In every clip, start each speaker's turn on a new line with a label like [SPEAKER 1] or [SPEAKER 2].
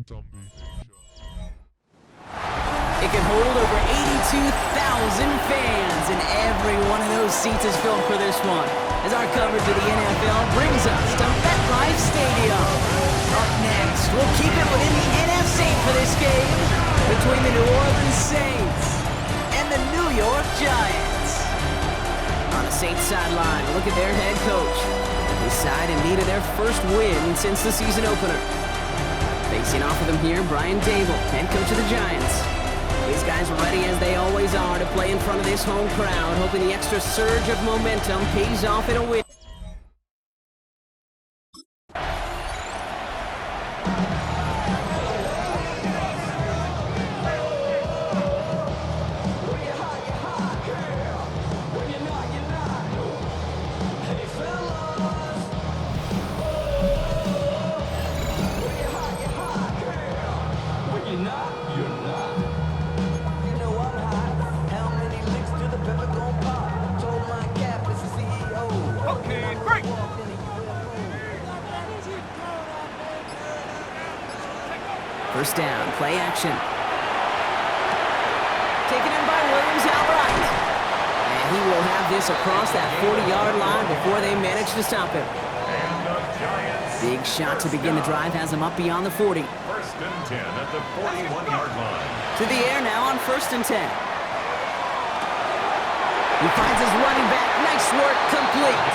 [SPEAKER 1] It can hold over 82,000 fans, and every one of those seats is filled for this one, as our coverage of the NFL brings us to MetLife Stadium. Up next, we'll keep it within the NFC for this game between the New Orleans Saints and the New York Giants. On the Saints sideline, look at their head coach. His side in need of their first win since the season opener. Facing off with him here, Brian Dable, head coach of the Giants. These guys are ready as they always are to play in front of this home crowd, hoping the extra surge of momentum pays off in a win. First down, play action. Taken in by Williams outright. And he will have this across that 40-yard line before they manage to stop him. Big shot to begin the drive has him up beyond the 40.
[SPEAKER 2] First and 10 at the 41-yard line.
[SPEAKER 1] To the air now on first and 10. He finds his running back. Nice work, complete.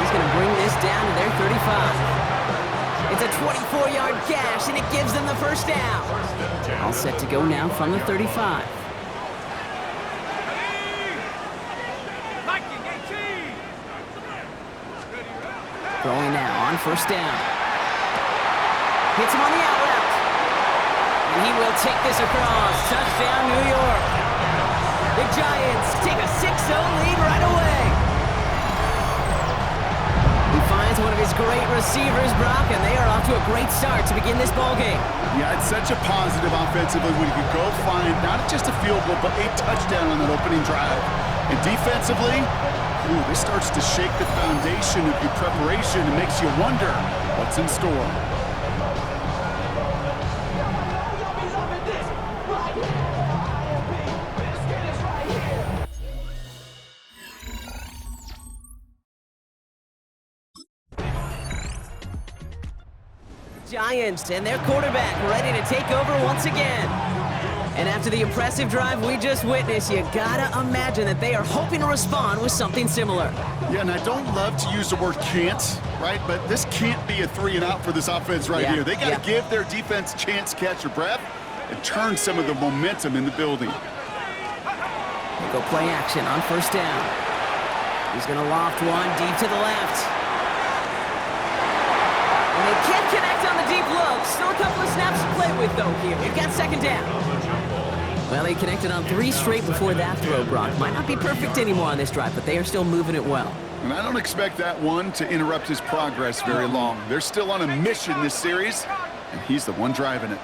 [SPEAKER 1] He's going to bring this down to their 35. It's a 24-yard gash, and it gives them the first down. All set to go now from the 35. Throwing now on first down. Hits him on the out route. And he will take this across. Touchdown, New York. The Giants take a 6-0 lead right away. He finds one of his great receivers, Brock, and they are off to a great start to begin this ballgame.
[SPEAKER 3] Yeah, it's such a positive offensively when you can go find not just a field goal, but a touchdown on that opening drive. And defensively, this starts to shake the foundation of your preparation and makes you wonder what's in store.
[SPEAKER 1] Giants and their quarterback ready to take over once again. And after the impressive drive we just witnessed, you gotta imagine that they are hoping to respond with something similar.
[SPEAKER 3] Yeah, and I don't love to use the word can't, right? But this can't be a 3-and-out for this offense right here. They gotta give their defense a chance to catch their breath and turn some of the momentum in the building.
[SPEAKER 1] They go play action on first down. He's gonna loft one deep to the left. And they can't connect on the deep look. Still a couple of snaps to play with, though, here. We've got second down. Well, they connected on 3 straight before that throw, Brock. Might not be perfect anymore on this drive, but they are still moving it well.
[SPEAKER 3] And I don't expect that one to interrupt his progress very long. They're still on a mission this series, and he's the one driving it.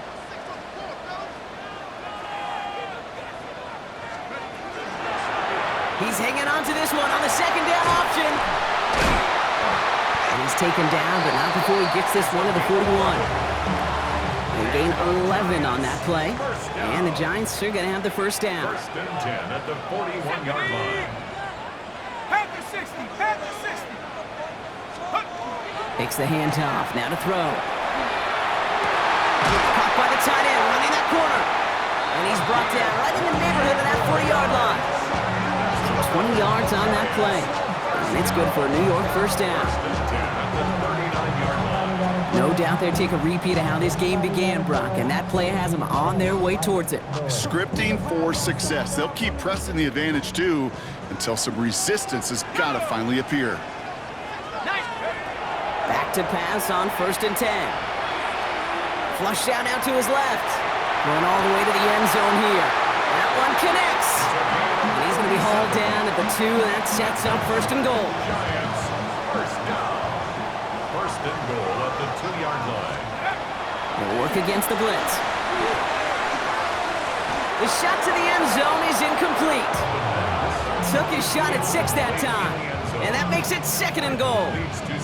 [SPEAKER 1] He's hanging on to this one on the second down option. And he's taken down, but not before he gets this one to the 41. They gain 11 on that play. And the Giants are going to have the first down.
[SPEAKER 2] First and 10 at the 41-yard line.
[SPEAKER 4] Pat the 60, pat the 60.
[SPEAKER 1] Takes the handoff, now to throw. Caught by the tight end, running that corner. And he's brought down right in the neighborhood of that 40-yard line. So 20 yards on that play. And it's good for a New York first down. No doubt they'll take a repeat of how this game began, Brock, and that play has them on their way towards it.
[SPEAKER 3] Scripting for success. They'll keep pressing the advantage, too, until some resistance has got to finally appear.
[SPEAKER 1] Back to pass on first and 10. Flush down now to his left. Going all the way to the end zone here. That one connects. And he's going to be hauled down at the 2, and that sets up first and goal.
[SPEAKER 2] Giants, first down. First and goal at the 2-yard line.
[SPEAKER 1] They'll work against the blitz. The shot to the end zone is incomplete. Took his shot at 6 that time. And that makes it second and goal.
[SPEAKER 2] Leads to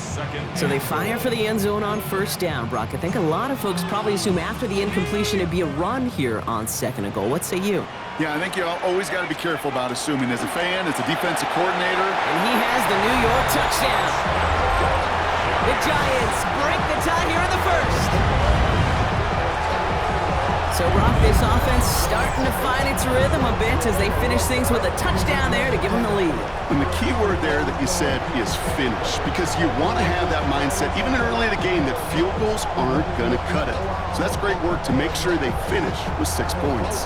[SPEAKER 1] So they fire for the end zone on first down, Brock. I think a lot of folks probably assume after the incompletion it'd be a run here on second and goal. What say you?
[SPEAKER 3] Yeah, I think you always got to be careful about assuming as a fan, as a defensive coordinator.
[SPEAKER 1] And he has the New York touchdown. The Giants break the tie here in the first. So, Brock, this offense starting to find its rhythm a bit as they finish things with a touchdown there to give them the lead.
[SPEAKER 3] And the key word there that you said is finish, because you want to have that mindset, even early in the game, that field goals aren't going to cut it. So that's great work to make sure they finish with 6 points.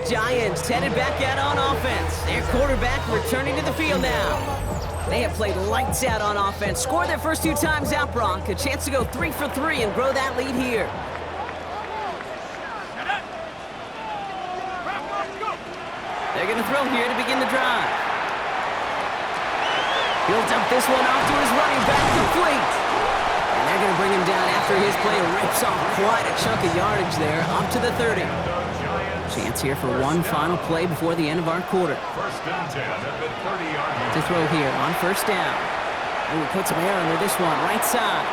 [SPEAKER 1] Giants headed back out on offense. Their quarterback returning to the field now. They have played lights out on offense. Scored their first 2 times out, Brock. A chance to go 3 for 3 and grow that lead here. They're going to throw here to begin the drive. He'll dump this one off to his running back, complete. And they're going to bring him down after his play rips off quite a chunk of yardage there, up to the 30. Chance here for one final play before the end of our quarter.
[SPEAKER 2] First and 10 at the 30-yard line.
[SPEAKER 1] To throw here on first down. And we put some air under this one, right side.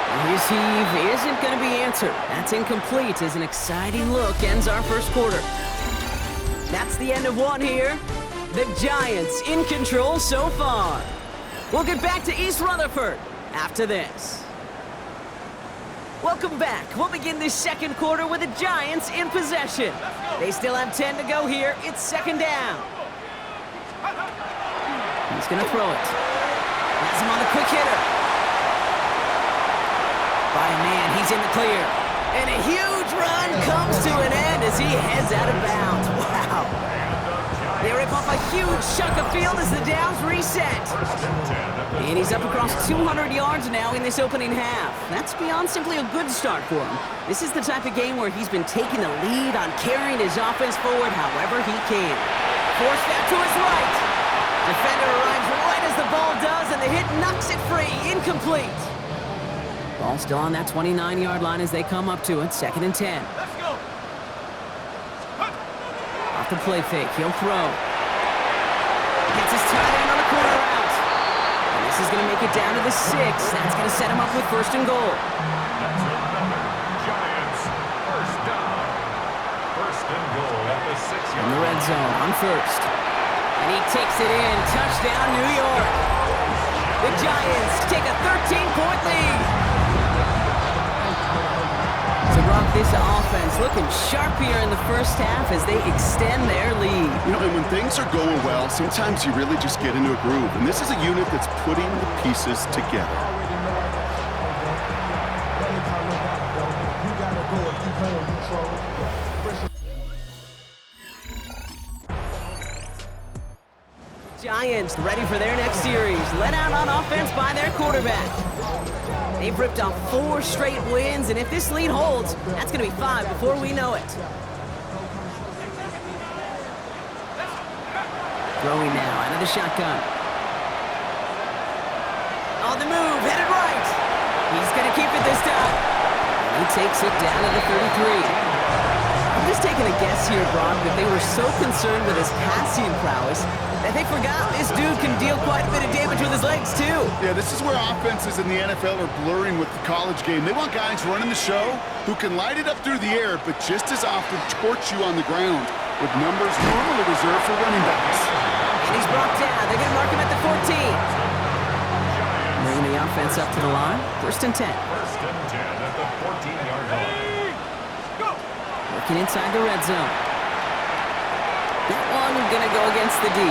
[SPEAKER 1] And his heave isn't going to be answered. That's incomplete as an exciting look ends our first quarter. That's the end of one here. The Giants in control so far. We'll get back to East Rutherford after this. Welcome back. We'll begin this second quarter with the Giants in possession. They still have 10 to go here. It's second down. He's going to throw it. Has him on the quick hitter. By a man, he's in the clear. And a huge run comes to an end as he heads out of bounds. Wow. They rip off a huge chunk of field as the downs reset. And he's up across 200 yards now in this opening half. That's beyond simply a good start for him. This is the type of game where he's been taking the lead on carrying his offense forward however he can. Forced that to his right. Defender arrives right as the ball does, and the hit knocks it free. Incomplete. Ball still on that 29-yard line as they come up to it. Second and 10. Off the play fake, he'll throw. Gets his tight end on the corner route. And this is going to make it down to the 6. That's going to set him up with first and goal.
[SPEAKER 2] That's another Giants first down. First and goal at the 6-yard
[SPEAKER 1] In the red zone on first. And he takes it in. Touchdown, New York. The Giants take a 13-point lead. So, Brock, this offense looking sharp here in the first half as they extend their lead.
[SPEAKER 3] You know, and when things are going well, sometimes you really just get into a groove. And this is a unit that's putting the pieces together.
[SPEAKER 1] Giants ready for their next series. Let out on offense by their quarterback. They've ripped off 4 straight wins, and if this lead holds, that's going to be 5 before we know it. Throwing now out of the shotgun. On the move, headed right. He's going to keep it this time. And he takes it down to the 33. I'm just taking a guess here, Brock, that they were so concerned with his passing prowess that they forgot this dude can deal quite a bit of damage with his legs, too.
[SPEAKER 3] Yeah, this is where offenses in the NFL are blurring with the college game. They want guys running the show who can light it up through the air, but just as often torch you on the ground with numbers normally reserved for running backs.
[SPEAKER 1] And he's brought down. They're going to mark him at the 14. Bringing the offense up to the line. First and 10.
[SPEAKER 2] First and 10 at the 14-yard line.
[SPEAKER 1] Working inside the red zone. That one going to go against the D.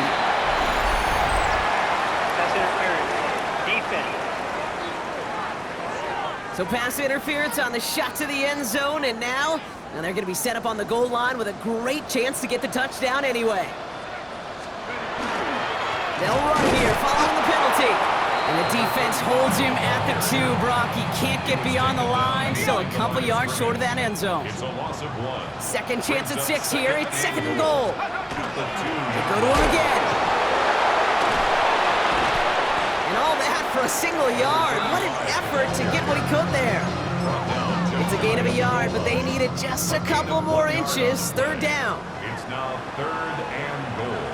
[SPEAKER 1] So pass interference on the shot to the end zone, and now they're going to be set up on the goal line with a great chance to get the touchdown anyway. They'll run here following the penalty. And the defense holds him at the 2, Brock. He can't get beyond the line. Still a couple yards short of that end zone.
[SPEAKER 2] It's a loss of 1.
[SPEAKER 1] Second chance at 6 here. It's second and goal.
[SPEAKER 2] The 2.
[SPEAKER 1] They go to him again. And all that for a single yard. What an effort to get what he could there. It's a gain of a yard, but they needed just a couple more inches. Third down.
[SPEAKER 2] It's now 3rd and goal.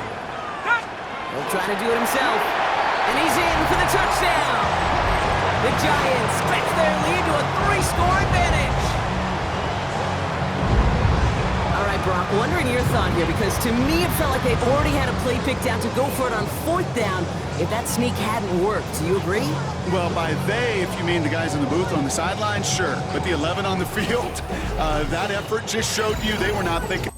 [SPEAKER 1] He'll try to do it himself. And he's in for the touchdown. The Giants stretch their lead to a 3-score advantage. All right, Brock, wondering your thought here, because to me it felt like they already had a play picked out to go for it on 4th down if that sneak hadn't worked. Do you agree?
[SPEAKER 3] Well, by they, if you mean the guys in the booth on the sideline, sure. But the 11 on the field, that effort just showed you they were not thinking.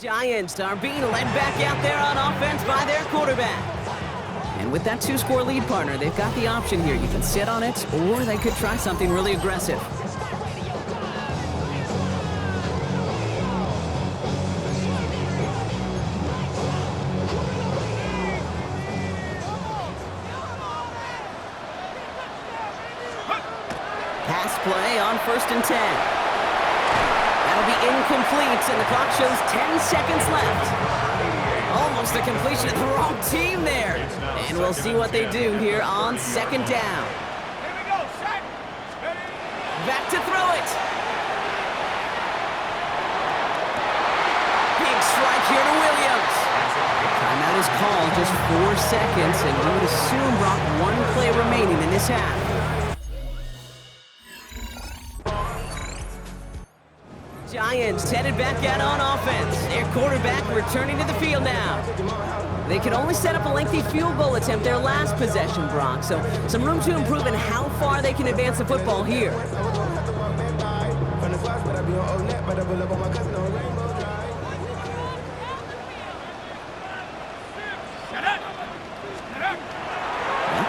[SPEAKER 1] Giants are being led back out there on offense by their quarterback. And with that 2-score lead, partner, they've got the option here. You can sit on it, or they could try something really aggressive. Pass play on 1st and 10. That'll be incomplete, and the clock shows 10 seconds left. Almost a completion of the wrong team there. And we'll see what they do here on 2nd down.
[SPEAKER 4] Here we go, set. Ready?
[SPEAKER 1] Back to throw it. Big strike here to Williams. Timeout is called, just 4 seconds, and we would assume, Brock, 1 play remaining in this half. Giants headed back out on offense. Their quarterback returning to the field now. They could only set up a lengthy field goal attempt their last possession, Brock, so some room to improve in how far they can advance the football here. They'll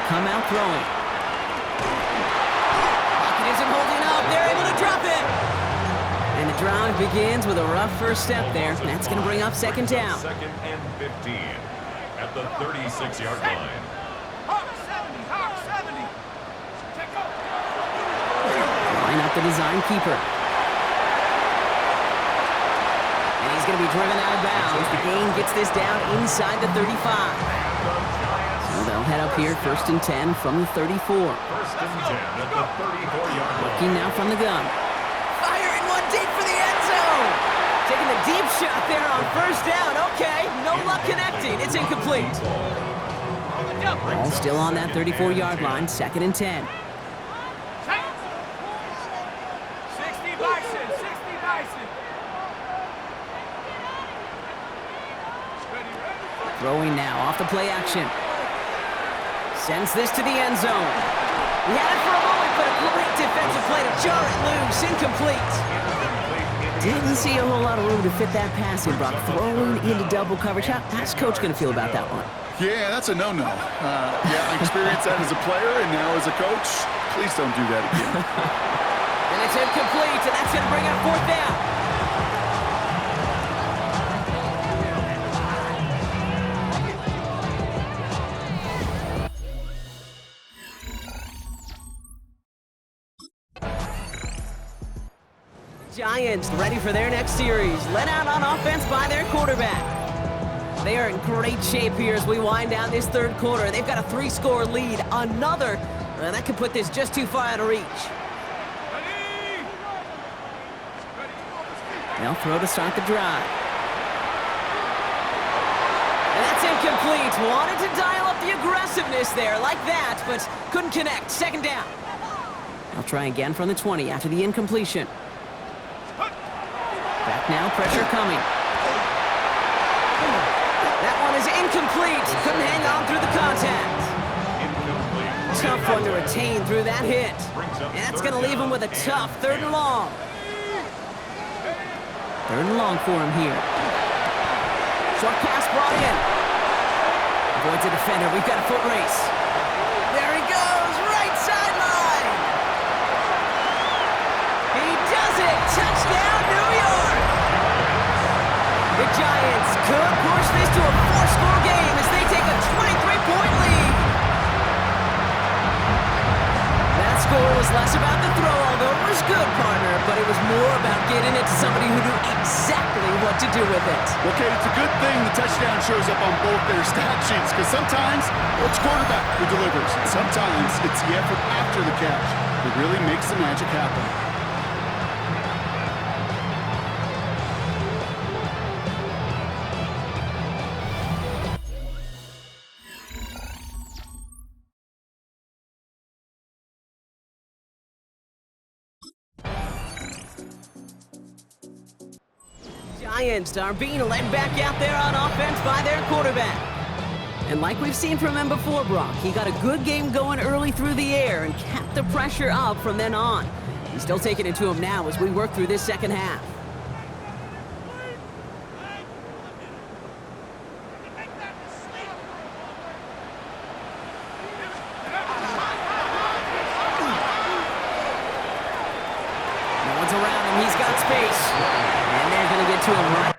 [SPEAKER 1] come out throwing. Pocket isn't holding up. They're able to drop it. And the drive begins with a rough first step there. That's going to bring up 2nd down.
[SPEAKER 2] 2nd and 15 at the 36-yard line.
[SPEAKER 4] Hawk 70, Hawk 70. Check up.
[SPEAKER 1] Line up the design keeper. And he's going to be driven out of bounds. The gain gets this down inside the 35. So they'll head up here 1st and 10 from the 34.
[SPEAKER 2] 1st and 10 at the 34-yard line.
[SPEAKER 1] Looking now from the gun. Firing one deep for the end zone. Taking the deep shot there on 1st down. Okay, no luck connecting. It's incomplete. Ball still on that 34-yard line. 2nd and 10.
[SPEAKER 4] 60 Bison, 60 Bison. Ready, ready?
[SPEAKER 1] Throwing now off the play action. Sends this to the end zone. He had it for a moment, but a great defensive play to jar it loose. Incomplete. Didn't see a whole lot of room to fit that pass in, Brock. Throwing into double coverage. How's Coach going to feel about that one?
[SPEAKER 3] Yeah, that's a no-no. Yeah, I experienced that as a player, and now as a coach, please don't do that again.
[SPEAKER 1] And it's incomplete, and that's going to bring up 4th down. Giants ready for their next series. Led out on offense by their quarterback. They are in great shape here as we wind down this 3rd quarter. They've got a 3-score lead. Another, that could put this just too far out of reach.
[SPEAKER 4] Ready?
[SPEAKER 1] They'll throw to start the drive. And that's incomplete. Wanted to dial up the aggressiveness there like that, but couldn't connect. 2nd down. They'll try again from the 20 after the incompletion. Back now, pressure coming. That one is incomplete. Couldn't hang on through the contact. Tough one to retain through that hit. And that's going to leave him with a tough 3rd and long. 3rd and long for him here. Short pass brought in. Avoids a defender. We've got a foot race. There he goes. Right sideline. He does it. Touchdown, New York. The Giants could push this to a 4-score game as they take a 23-point lead. That's score was less about the throw, although it was good, partner, but it was more about getting it to somebody who knew exactly what to do with it.
[SPEAKER 3] Okay, it's a good thing the touchdown shows up on both their stat sheets, because sometimes it's quarterback who delivers. Sometimes it's the effort after the catch that really makes the magic happen.
[SPEAKER 1] Giants are being led back out there on offense by their quarterback. And like we've seen from him before, Brock, he got a good game going early through the air and kept the pressure up from then on. He's still taking it to him now as we work through this second half. No one's around him. He's got space. And they're going to get to him right.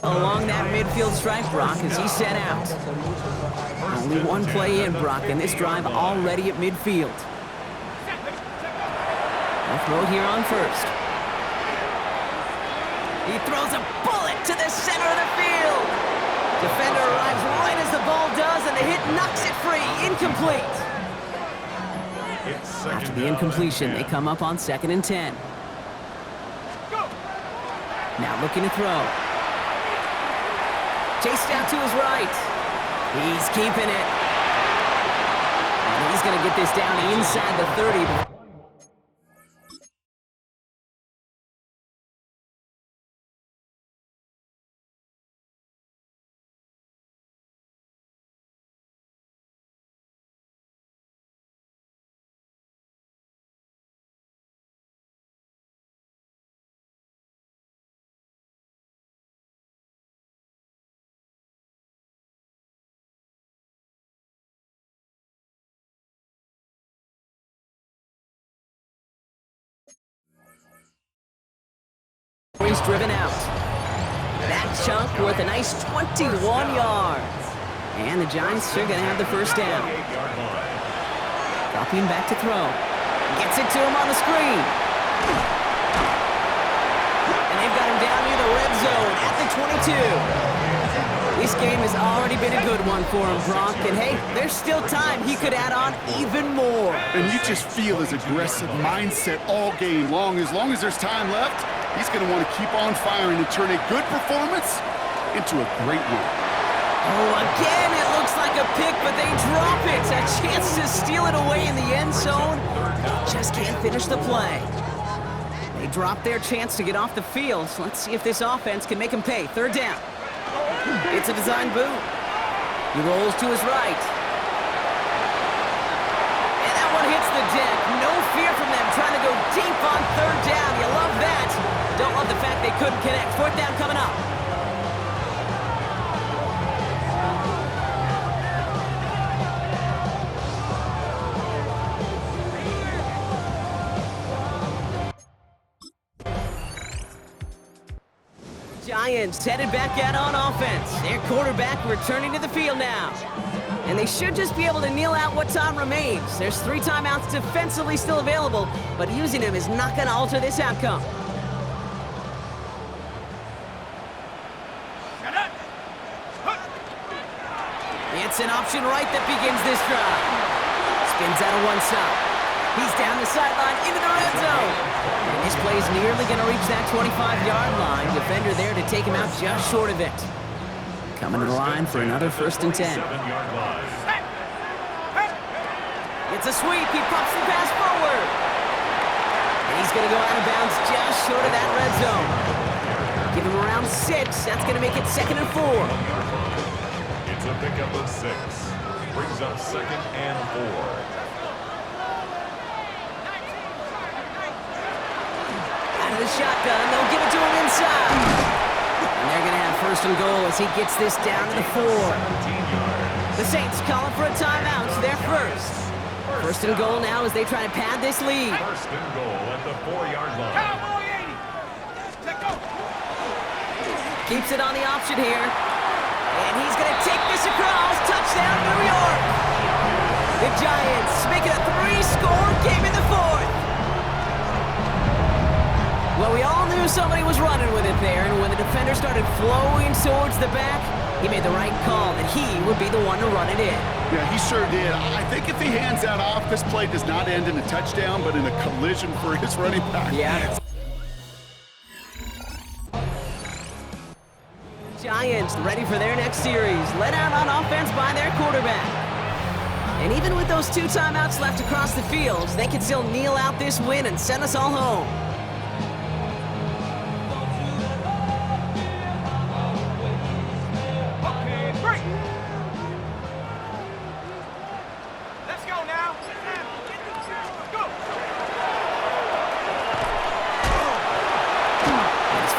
[SPEAKER 1] Along that midfield stripe, Brock, as he set out. Only one play in, Brock, and this drive already at midfield. They'll throw it here on first. He throws a bullet to the center of the field. Defender arrives right as the ball does, and the hit knocks it free. Incomplete. After the incompletion, they come up on 2nd and 10. Now looking to throw. Chased out to his right. He's keeping it. And he's going to get this down inside the 30. He's driven out. That chunk worth a nice 21 yards. And the Giants are going to have the first down. Dropping back to throw. Gets it to him on the screen. And they've got him down near the red zone at the 22. This game has already been a good one for him, Brock. And hey, there's still time he could add on even more.
[SPEAKER 3] And you just feel his aggressive mindset all game long. As long as there's time left, he's going to want to keep on firing and turn a good performance into a great one.
[SPEAKER 1] Oh, again, it looks like a pick, but they drop it. A chance to steal it away in the end zone. Just can't finish the play. They drop their chance to get off the field. So let's see if this offense can make them pay. 3rd down. It's a design boot. He rolls to his right. And that one hits the deck. No fear from them trying to go deep on 3rd down. You love that. Don't love the fact they couldn't connect. 4th down coming up. Giants headed back out on offense. Their quarterback returning to the field now. And they should just be able to kneel out what time remains. There's 3 timeouts defensively still available, but using them is not going to alter this outcome. It's an option right that begins this drive. Spins out of one stop. He's down the sideline into the red zone. And this play is nearly going to reach that 25-yard line. Defender there to take him out just short of it. Coming to the line for another 1st and 10. It's a sweep. He pops the pass forward. And he's going to go out of bounds just short of that red zone. Give him around 6. That's going to make it 2nd and 4.
[SPEAKER 2] It's a pickup of 6. Brings up 2nd and 4.
[SPEAKER 1] The shotgun, they'll give it to him inside. And they're going to have 1st and goal as he gets this down to the 4. The Saints calling for a timeout, so they're first. 1st and goal now as they try to pad this lead.
[SPEAKER 2] 1st and goal at the 4-yard line.
[SPEAKER 4] Cowboy 80. Let's go.
[SPEAKER 1] Keeps it on the option here. And he's going to take this across. Touchdown, New York. The Giants make it a 3-score game in the 4th. Well, we all knew somebody was running with it there, and when the defender started flowing towards the back, he made the right call that he would be the one to run it in.
[SPEAKER 3] Yeah, he sure did. I think if he hands that off, this play does not end in a touchdown, but in a collision for his running back.
[SPEAKER 1] Yeah. Giants ready for their next series, led out on offense by their quarterback. And even with those 2 timeouts left across the fields, they can still kneel out this win and send us all home.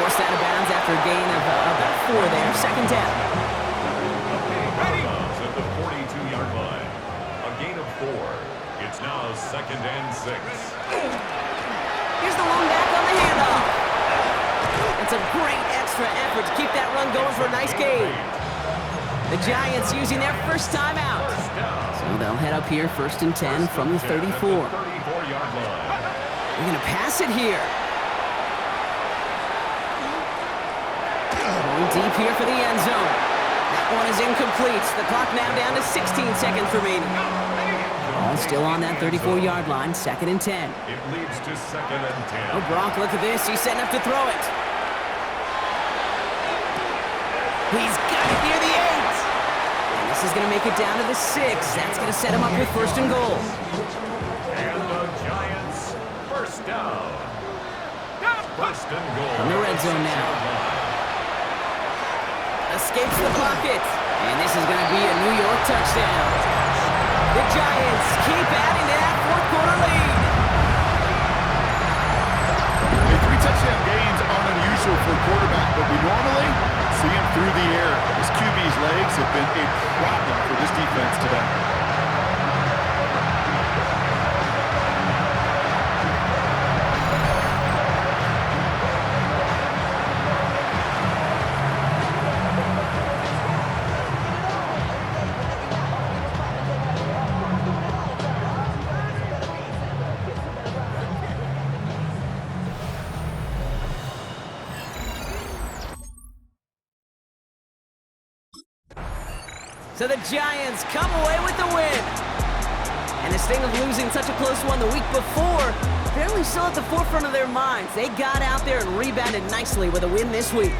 [SPEAKER 1] Forced out of bounds after a gain of about 4 there. 2nd down.
[SPEAKER 2] At the 42-yard line. A gain of 4. It's now 2nd and 6.
[SPEAKER 1] Here's the lone back on the handoff. It's a great extra effort to keep that run going for a nice gain. The Giants using their 1st time out. So they'll head up here 1st and 10 from the 34.
[SPEAKER 2] 34-yard line.
[SPEAKER 1] They're going to pass it here. Deep here for the end zone. That one is incomplete. The clock now down to 16 seconds remaining. All still on that 34-yard line, 2nd and 10.
[SPEAKER 2] It leads to 2nd and 10.
[SPEAKER 1] Oh, Brock, look at this. He's setting up to throw it. He's got it near the 8. And this is going to make it down to the 6. That's going to set him up with 1st and goal.
[SPEAKER 2] And the Giants, 1st down. 1st and goal.
[SPEAKER 1] From the red zone now. Escapes the pocket. And this is going to be a New York touchdown. The Giants keep adding to that 4th quarter lead.
[SPEAKER 3] Hey, 3 touchdown gains aren't unusual for a quarterback, but we normally see him through the air. His QB's legs have been a problem for this defense today.
[SPEAKER 1] So the Giants come away with the win. And the sting of losing such a close one the week before, apparently still at the forefront of their minds. They got out there and rebounded nicely with a win this week.